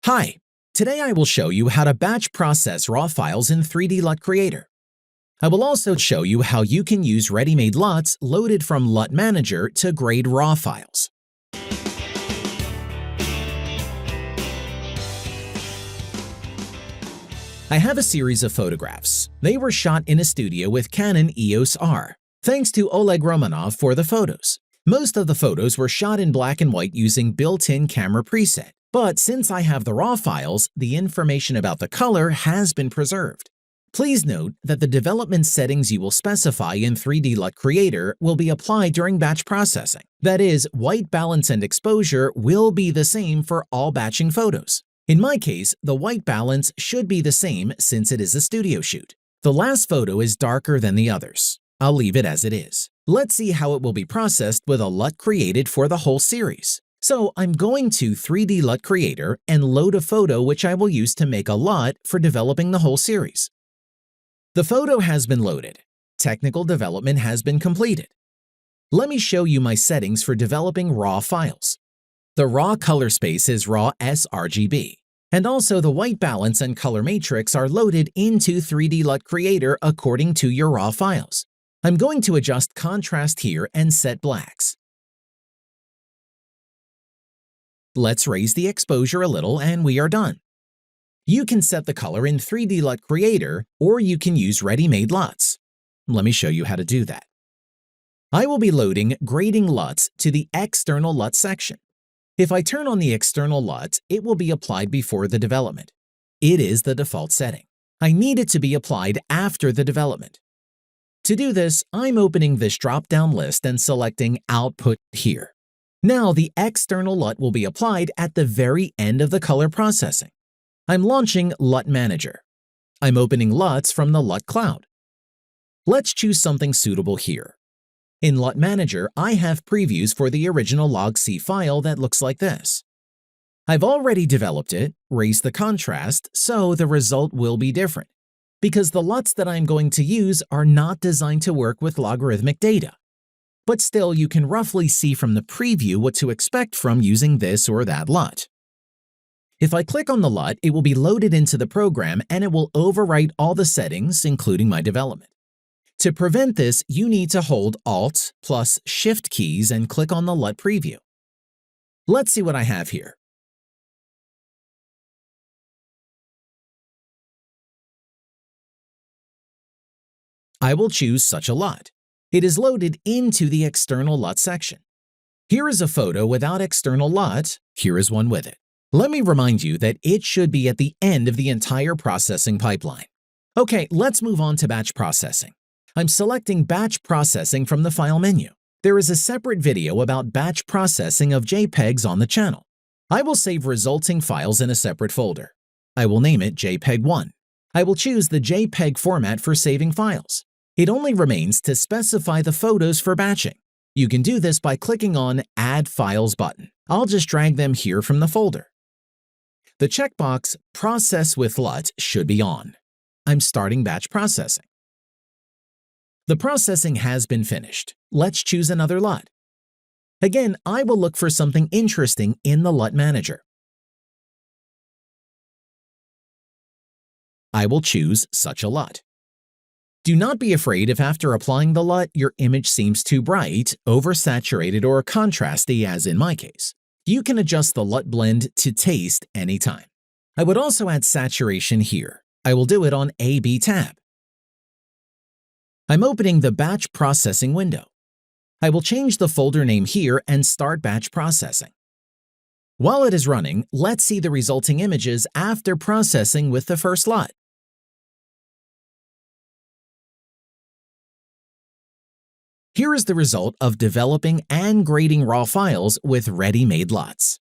Hi, today I will show you how to batch process raw files in 3D LUT Creator. I will also show you how you can use ready-made LUTs loaded from LUT Manager to grade raw files. I have a series of photographs. They were shot in a studio with Canon EOS R. Thanks to Oleg Romanov for the photos. Most of the photos were shot in black and white using built-in camera preset. But since I have the raw files, the information about the color has been preserved. Please note that the development settings you will specify in 3D LUT Creator will be applied during batch processing. That is, white balance and exposure will be the same for all batching photos. In my case, the white balance should be the same since it is a studio shoot. The last photo is darker than the others. I'll leave it as it is. Let's see how it will be processed with a LUT created for the whole series. So I'm going to 3D LUT Creator and load a photo which I will use to make a LUT for developing the whole series. The photo has been loaded. Technical development has been completed. Let me show you my settings for developing raw files. The raw color space is raw sRGB, and also the white balance and color matrix are loaded into 3D LUT Creator according to your raw files. I'm going to adjust contrast here and set blacks. Let's raise the exposure a little and we are done. You can set the color in 3D LUT Creator or you can use ready-made LUTs. Let me show you how to do that. I will be loading grading LUTs to the external LUT section. If I turn on the external LUT, it will be applied before the development. It is the default setting. I need it to be applied after the development. To do this, I'm opening this drop-down list and selecting Output here. Now the external LUT will be applied at the very end of the color processing. I'm launching LUT Manager. I'm opening LUTs from the LUT Cloud. Let's choose something suitable here. In LUT Manager, I have previews for the original log.c file that looks like this. I've already developed it, raised the contrast, so the result will be different, because the LUTs that I'm going to use are not designed to work with logarithmic data. But still, you can roughly see from the preview what to expect from using this or that LUT. If I click on the LUT, it will be loaded into the program and it will overwrite all the settings, including my development. To prevent this, you need to hold Alt plus Shift keys and click on the LUT preview. Let's see what I have here. I will choose such a LUT. It is loaded into the external LUT section. Here is a photo without external LUT. Here is one with it. Let me remind you that it should be at the end of the entire processing pipeline. Okay, let's move on to batch processing. I'm selecting batch processing from the file menu. There is a separate video about batch processing of JPEGs on the channel. I will save resulting files in a separate folder. I will name it JPEG1. I will choose the JPEG format for saving files. It only remains to specify the photos for batching. You can do this by clicking on Add Files button. I'll just drag them here from the folder. The checkbox Process with LUT should be on. I'm starting batch processing. The processing has been finished. Let's choose another LUT. Again, I will look for something interesting in the LUT Manager. I will choose such a LUT. Do not be afraid if after applying the LUT, your image seems too bright, oversaturated, or contrasty, as in my case. You can adjust the LUT blend to taste anytime. I would also add saturation here. I will do it on AB tab. I'm opening the batch processing window. I will change the folder name here and start batch processing. While it is running, let's see the resulting images after processing with the first LUT. Here is the result of developing and grading raw files with ready-made LUTs.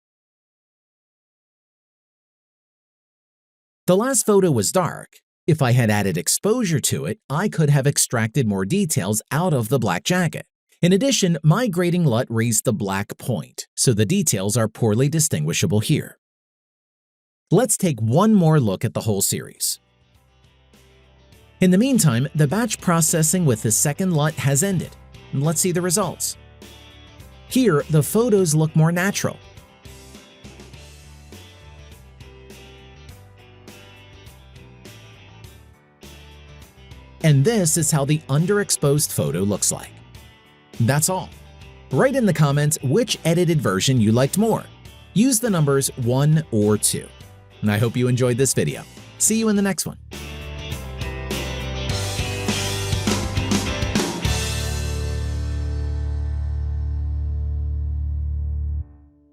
The last photo was dark. If I had added exposure to it, I could have extracted more details out of the black jacket. In addition, my grading LUT raised the black point, so the details are poorly distinguishable here. Let's take one more look at the whole series. In the meantime, the batch processing with the second LUT has ended. Let's see the results. Here, the photos look more natural. And this is how the underexposed photo looks like. That's all. Write in the comments which edited version you liked more. Use the numbers 1 or 2. And I hope you enjoyed this video. See you in the next one.